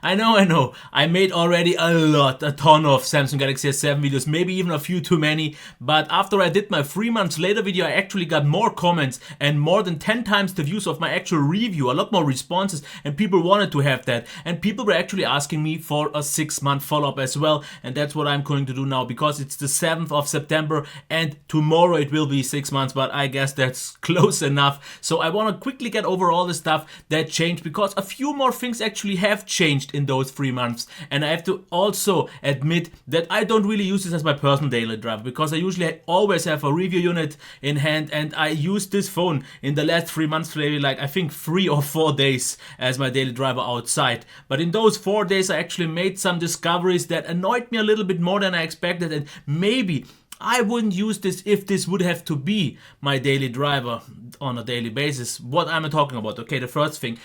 I know. I made already a ton of Samsung Galaxy S7 videos, maybe even a few too many. But after I did my 3 months later video, I actually got more comments and more than 10 times the views of my actual review, a lot more responses, and people wanted to have that. And people were actually asking me for a 6-month follow-up as well. And that's what I'm going to do now, because it's the 7th of September and tomorrow it will be 6 months, but I guess that's close enough. So I want to quickly get over all the stuff that changed, because a few more things actually have changed in those 3 months. And I have to also admit that I don't really use this as my personal daily driver, because I usually always have a review unit in hand, and I used this phone in the last 3 months, maybe like I think 3 or 4 days as my daily driver outside. But in those 4 days I actually made some discoveries that annoyed me a little bit more than I expected, and maybe I wouldn't use this if this would have to be my daily driver on a daily basis. What am I talking about? Okay, the first thing,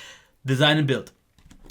design and build.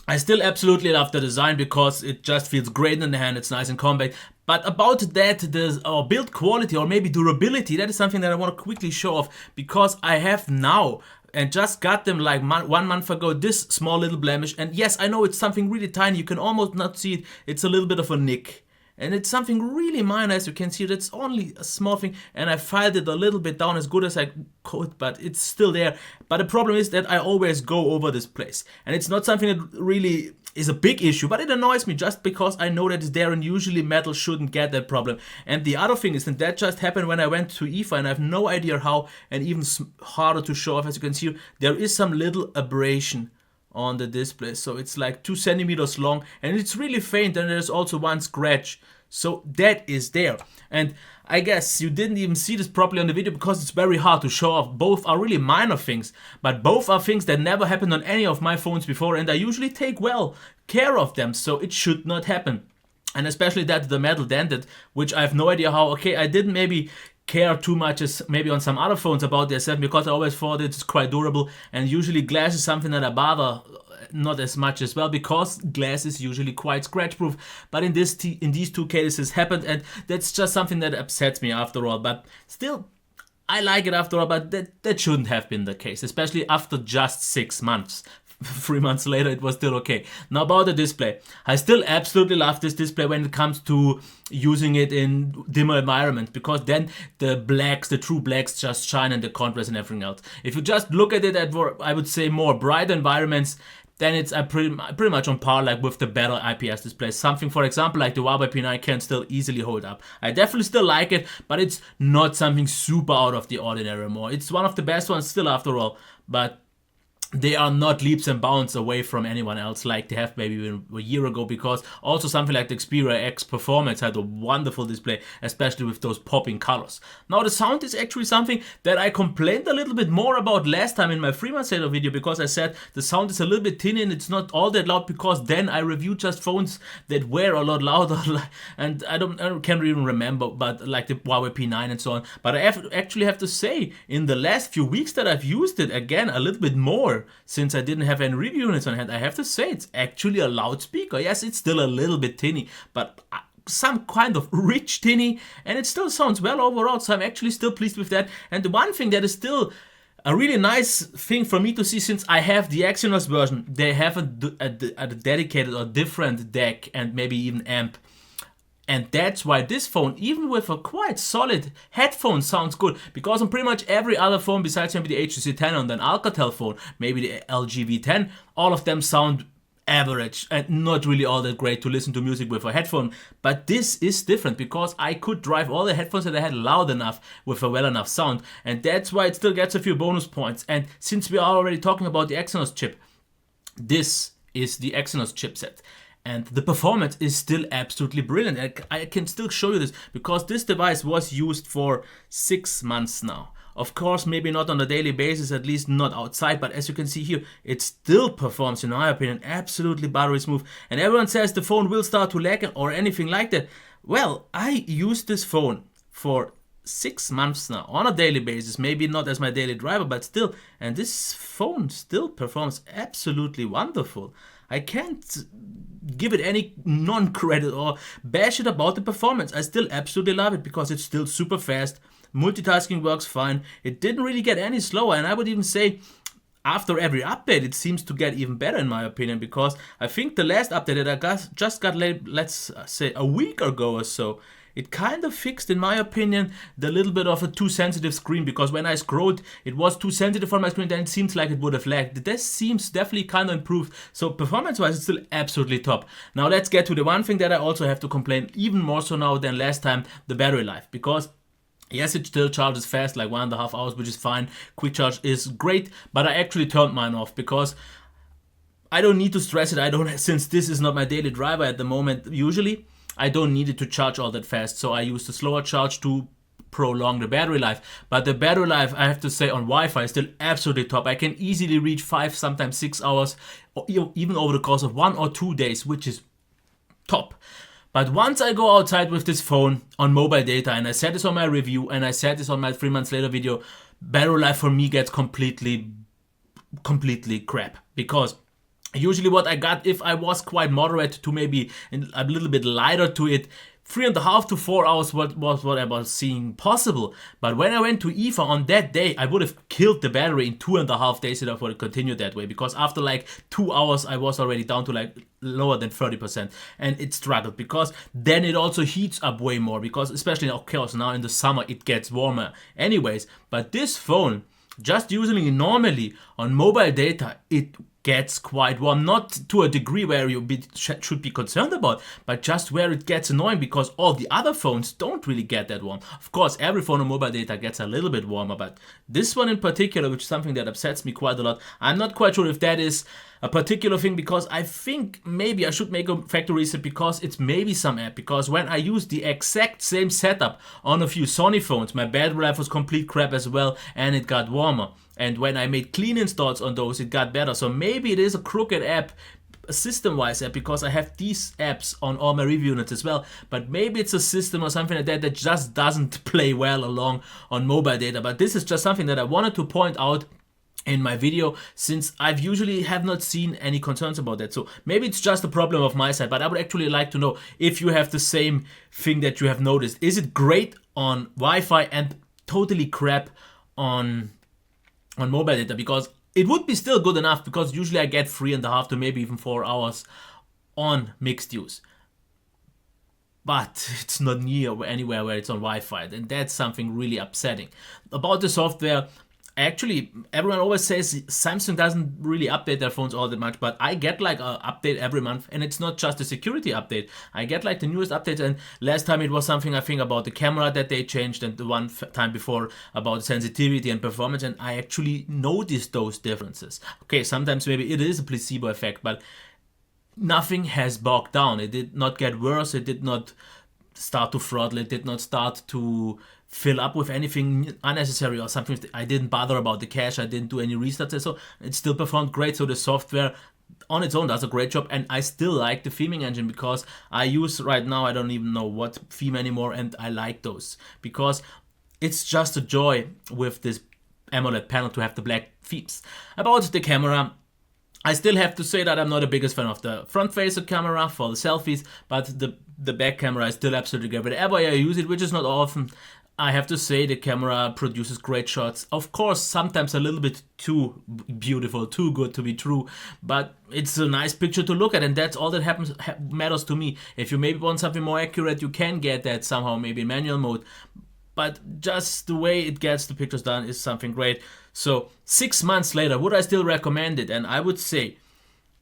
I still absolutely love the design because it just feels great in the hand, it's nice and compact. But about that, the build quality or maybe durability, that is something that I want to quickly show off, because I have now and just got them like 1 month ago, this small little blemish. And yes, I know it's something really tiny, you can almost not see it, it's a little bit of a nick. And it's something really minor, as you can see. That's only a small thing, and I filed it a little bit down as good as I could, but it's still there. But the problem is that I always go over this place, and it's not something that really is a big issue, but it annoys me just because I know that it's there, and usually metal shouldn't get that problem. And the other thing is that just happened when I went to IFA, and I have no idea how, and even harder to show off. As you can see, there is some little abrasion on the display, so it's like 2 centimeters long, and it's really faint, and there's also one scratch, so that is there. And I guess you didn't even see this properly on the video because it's very hard to show off. Both are really minor things, but both are things that never happened on any of my phones before, and I usually take well care of them, so it should not happen. And especially that the metal dented, which I have no idea how. Okay, I didn't maybe care too much as maybe on some other phones about the S7, because I always thought it's quite durable, and usually glass is something that I bother not as much as well, because glass is usually quite scratch proof. But in these 2 cases happened, and that's just something that upsets me after all. But still, I like it after all, but that shouldn't have been the case, especially after just 6 months. 3 months later it was still okay. Now about the display, I still absolutely love this display when it comes to using it in dimmer environments, because then the blacks, the true blacks, just shine, and the contrast and everything else. If you just look at it at, I would say, more bright environments, then it's pretty much on par like with the better IPS displays. Something, for example, like the Huawei P9 can still easily hold up. I definitely still like it, but it's not something super out of the ordinary anymore. It's one of the best ones still after all, but they are not leaps and bounds away from anyone else like they have maybe even a year ago, because also something like the Xperia X Performance had a wonderful display, especially with those popping colors. Now the sound is actually something that I complained a little bit more about last time in my 3 months later video, because I said the sound is a little bit thin and it's not all that loud, because then I reviewed just phones that were a lot louder, and I can't even remember, but like the Huawei P9 and so on. But I actually have to say, in the last few weeks that I've used it again a little bit more, since I didn't have any review units on hand, I have to say it's actually a loudspeaker. Yes, it's still a little bit tinny, but some kind of rich tinny, and it still sounds well overall, so I'm actually still pleased with that. And the one thing that is still a really nice thing for me to see, since I have the Exynos version, they have a dedicated or different DAC and maybe even amp. And that's why this phone, even with a quite solid headphone, sounds good. Because on pretty much every other phone, besides maybe the HTC 10 and an Alcatel phone, maybe the LG V10, all of them sound average and not really all that great to listen to music with a headphone. But this is different, because I could drive all the headphones that I had loud enough with a well enough sound. And that's why it still gets a few bonus points. And since we are already talking about the Exynos chip, this is the Exynos chipset. And the performance is still absolutely brilliant. I can still show you this, because this device was used for 6 months now. Of course, maybe not on a daily basis, at least not outside, but as you can see here, it still performs, in my opinion, absolutely buttery smooth. And everyone says the phone will start to lag or anything like that. Well, I used this phone for 6 months now on a daily basis, maybe not as my daily driver, but still, and this phone still performs absolutely wonderful. I can't give it any non-credit or bash it about the performance. I still absolutely love it, because it's still super fast. Multitasking works fine. It didn't really get any slower, and I would even say after every update it seems to get even better in my opinion, because I think the last update that I just got, let's say a week ago or so, it kind of fixed, in my opinion, the little bit of a too sensitive screen, because when I scrolled, it was too sensitive for my screen, then it seems like it would have lagged. This seems definitely kind of improved, so performance-wise, it's still absolutely top. Now let's get to the one thing that I also have to complain even more so now than last time, the battery life, because yes, it still charges fast, like 1.5 hours, which is fine. Quick charge is great, but I actually turned mine off because I don't need to stress it. Since this is not my daily driver at the moment, usually, I don't need it to charge all that fast, so I use the slower charge to prolong the battery life. But the battery life, I have to say, on Wi-Fi is still absolutely top. I can easily reach 5, sometimes 6 hours, or even over the course of 1 or 2 days, which is top. But once I go outside with this phone on mobile data, and I said this on my review, and I said this on my 3 months later video, battery life for me gets completely crap. Because usually what I got, if I was quite moderate to maybe a little bit lighter to it, 3.5 to 4 hours was what I was seeing possible. But when I went to IFA on that day, I would have killed the battery in 2.5 days if I would continue that way. Because after like 2 hours, I was already down to like lower than 30%. And it struggled, because then it also heats up way more. Because especially, of course, now in the summer, it gets warmer anyways. But this phone, just using it normally on mobile data, it gets quite warm, not to a degree where you should be concerned about, but just where it gets annoying, because all the other phones don't really get that warm. Of course, every phone on mobile data gets a little bit warmer, but this one in particular, which is something that upsets me quite a lot, I'm not quite sure if that is a particular thing, because I think maybe I should make a factory reset, because it's maybe some app, because when I used the exact same setup on a few Sony phones, my battery life was complete crap as well, and it got warmer. And when I made clean installs on those, it got better. So maybe it is a crooked app, a system-wise app, because I have these apps on all my review units as well. But maybe it's a system or something like that that just doesn't play well along on mobile data. But this is just something that I wanted to point out in my video, since I've usually have not seen any concerns about that. So maybe it's just a problem of my side, but I would actually like to know if you have the same thing that you have noticed. Is it great on Wi-Fi and totally crap on mobile data? Because it would be still good enough, because usually I get 3.5 to maybe even 4 hours on mixed use. But it's not near anywhere where it's on Wi-Fi, and that's something really upsetting. About the software, actually, everyone always says Samsung doesn't really update their phones all that much, but I get like an update every month, and it's not just a security update. I get like the newest updates, and last time it was something I think about the camera that they changed, and the one time before about sensitivity and performance, and I actually noticed those differences. Okay, sometimes maybe it is a placebo effect, but nothing has bogged down. It did not get worse, it did not start to throttle, it did not start to fill up with anything unnecessary or something. I didn't bother about the cache, I didn't do any restarts, so it still performed great. So the software on its own does a great job, and I still like the theming engine, because I use right now, I don't even know what theme anymore, and I like those because it's just a joy with this AMOLED panel to have the black themes. About the camera, I still have to say that I'm not the biggest fan of the front-facing camera for the selfies, but the back camera is still absolutely great. Whenever I use it, which is not often, I have to say the camera produces great shots. Of course, sometimes a little bit too beautiful, too good to be true, but it's a nice picture to look at, and that's all that matters to me. If you maybe want something more accurate, you can get that somehow, maybe in manual mode. But just the way it gets the pictures done is something great. So 6 months later, would I still recommend it? And I would say,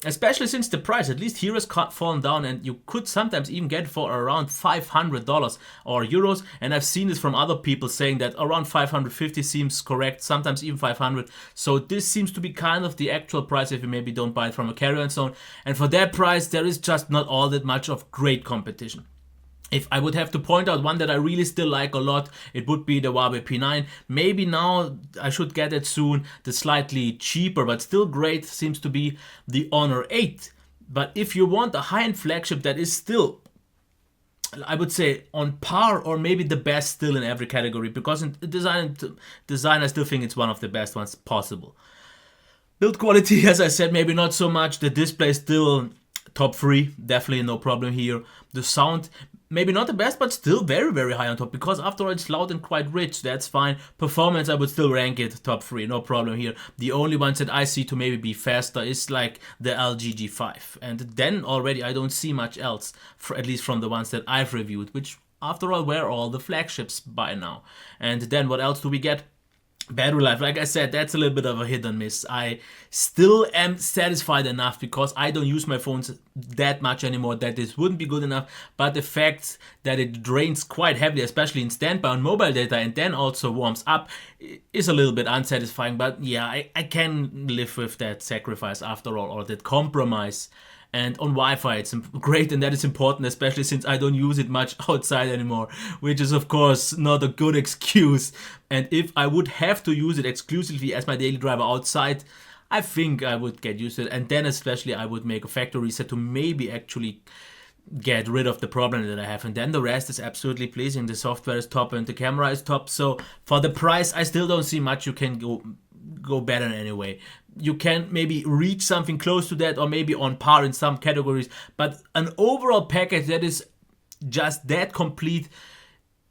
especially since the price, at least here has fallen down, and you could sometimes even get it for around $500 or euros. And I've seen this from other people saying that around 550 seems correct, sometimes even 500. So this seems to be kind of the actual price if you maybe don't buy it from a carrier zone. And for that price, there is just not all that much of great competition. If I would have to point out one that I really still like a lot, it would be the Huawei P9. Maybe now I should get it soon. The slightly cheaper but still great seems to be the Honor 8. But if you want a high-end flagship that is still, I would say, on par or maybe the best still in every category, because in design I still think it's one of the best ones possible. Build quality, as I said, maybe not so much. The display still top 3, definitely no problem here. The sound, maybe not the best, but still very, very high on top, because after all it's loud and quite rich. That's fine. Performance, I would still rank it top 3, no problem here. The only ones that I see to maybe be faster is like the LG G5, and then already I don't see much else, at least from the ones that I've reviewed, which after all were all the flagships by now. And then what else do we get? Battery life, like I said, that's a little bit of a hit and miss. I still am satisfied enough because I don't use my phones that much anymore that this wouldn't be good enough, but the fact that it drains quite heavily, especially in standby on mobile data, and then also warms up, is a little bit unsatisfying. But yeah, I can live with that sacrifice after all, or that compromise. And on Wi-Fi it's great, and that is important, especially since I don't use it much outside anymore, which is of course not a good excuse. And if I would have to use it exclusively as my daily driver outside, I think I would get used to it, and then especially I would make a factory reset to maybe actually get rid of the problem that I have, and then the rest is absolutely pleasing. The software is top and the camera is top, so for the price I still don't see much you can go better in any way. You can maybe reach something close to that, or maybe on par in some categories, but an overall package that is just that complete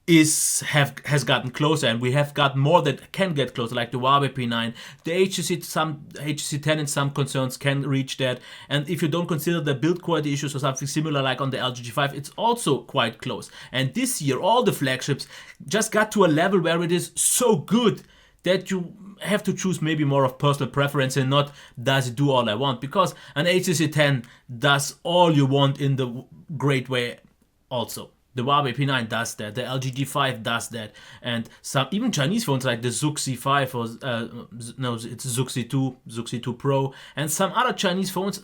has gotten closer, and we have got more that can get closer, like the Huawei P9, the HTC 10 in some concerns can reach that, and if you don't consider the build quality issues or something similar like on the LG G5, it's also quite close. And this year all the flagships just got to a level where it is so good that you have to choose maybe more of personal preference and not does it do all I want, because an HTC 10 does all you want in the great way also. The Huawei P9 does that, the LG G5 does that, and some even Chinese phones like the Zuxi 5 or no, it's Zuxi 2 Pro, and some other Chinese phones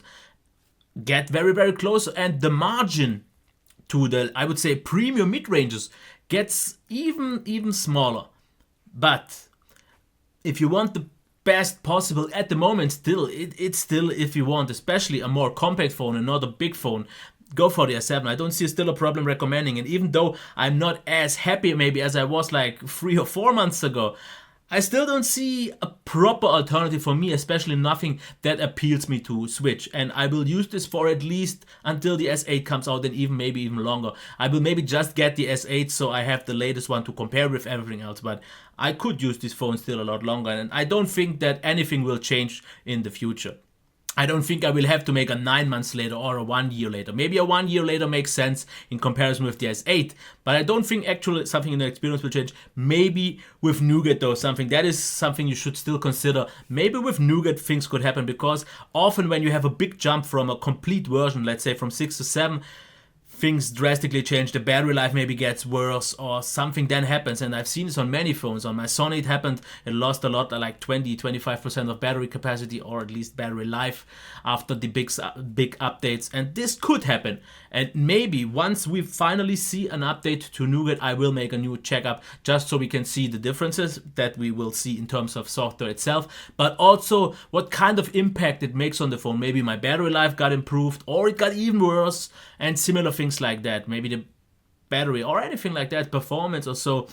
get very, very close, and the margin to the, I would say, premium mid-ranges gets even smaller. But if you want the best possible at the moment, still, it's still, if you want, especially a more compact phone and not a big phone, go for the S7. I don't see still a problem recommending. And even though I'm not as happy maybe as I was like 3 or 4 months ago, I still don't see a proper alternative for me, especially nothing that appeals me to switch. And I will use this for at least until the S8 comes out, and maybe even longer. I will maybe just get the S8 so I have the latest one to compare with everything else. But I could use this phone still a lot longer, and I don't think that anything will change in the future. I don't think I will have to make a 9 months later or a 1 year later. Maybe a 1 year later makes sense in comparison with the S8, but I don't think actually something in the experience will change. Maybe with Nougat though, that is something you should still consider. Maybe with Nougat things could happen, because often when you have a big jump from a complete version, let's say from 6 to 7, things drastically change, the battery life maybe gets worse or something then happens, and I've seen this on many phones. On my Sony it happened, it lost a lot, like 20-25% of battery capacity, or at least battery life after the big updates, and this could happen. And maybe once we finally see an update to Nougat, I will make a new checkup just so we can see the differences that we will see in terms of software itself, but also what kind of impact it makes on the phone. Maybe my battery life got improved, or it got even worse, and similar things like that. Maybe the battery or anything like that, performance or so.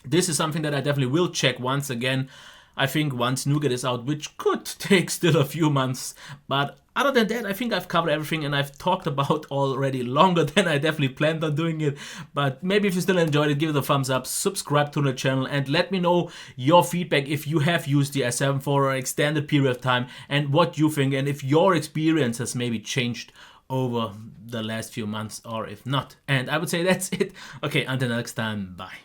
This is something that I definitely will check once again, I think, once Nougat is out, which could take still a few months. But other than that, I think I've covered everything, and I've talked about already longer than I definitely planned on doing it. But maybe if you still enjoyed it, give it a thumbs up, subscribe to the channel, and let me know your feedback if you have used the S7 for an extended period of time, and what you think, and if your experience has maybe changed over the last few months, or if not. And I would say that's it. Okay, until next time, bye.